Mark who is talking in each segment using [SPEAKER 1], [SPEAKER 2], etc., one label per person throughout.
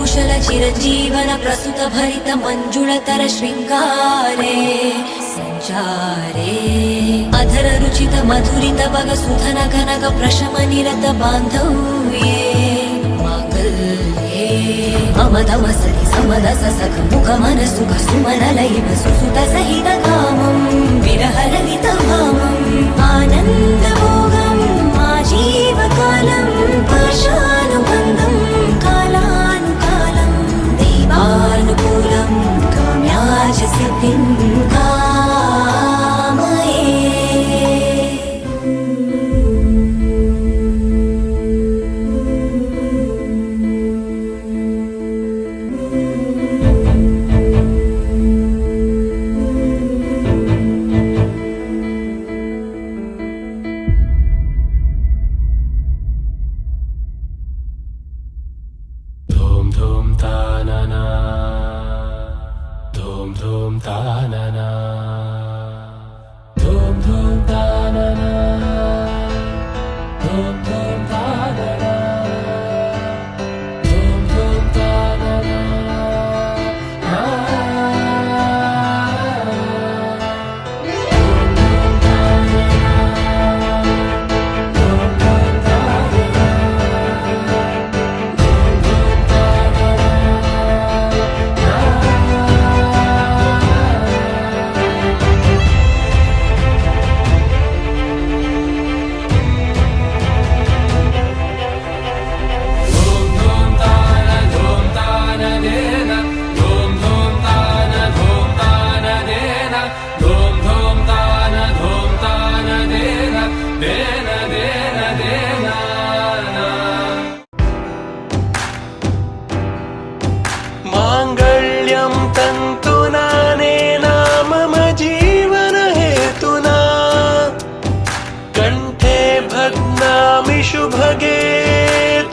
[SPEAKER 1] कुशल चिरजीवन प्रसुत भरित मंजुळतर शृंगारे संचारे अधर रुचित मधुरित बग सुधन घनक प्रशम निरत बांधव्ये मांगल्ये मम तव सखि समदस सख मुख मन सुख सुमन लैव सुसुत सहित कामं विरह रहित भामम् आनंद भोगम् आजीवकालं पाशानुबन्धं कालानुकालं दैवानुकूलं काम्याच सिद्धिं कामये।
[SPEAKER 2] धूम तानना धूम धूम तानना धूम धूम तानना धूम धूम तानना धूम धूम तानना मांगल्यं तन्तुना नेन मम जीवन हेतुना कंठे भग्नामि शुभगे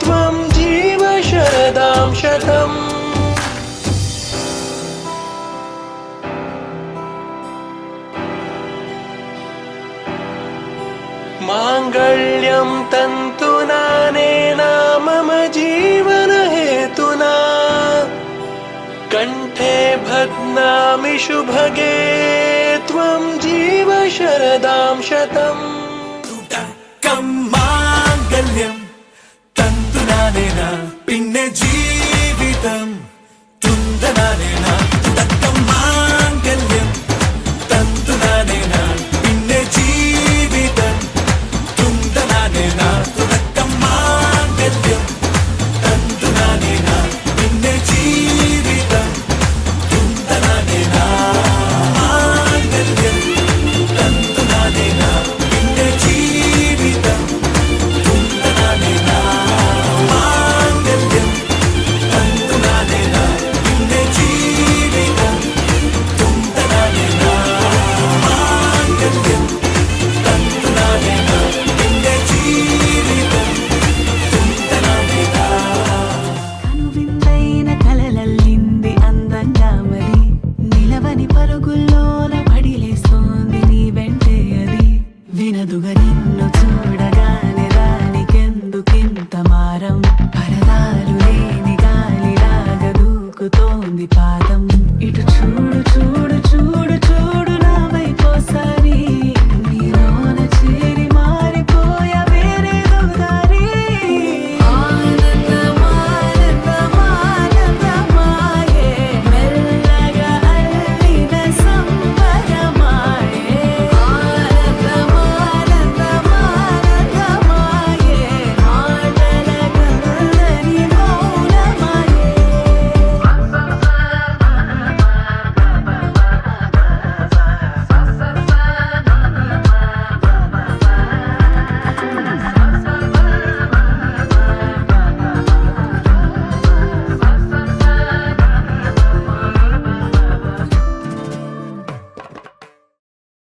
[SPEAKER 2] त्वं जीव शरदां शतम्। मांगल्यं तन्तुना नेन मम जीवन हेतुना कंठे भग्नामि शुभगे त्वं जीव शरदां शतम्।
[SPEAKER 3] मांगल्यं तन्तुना नेन पिन्ने जीवितं तुन्दना नेन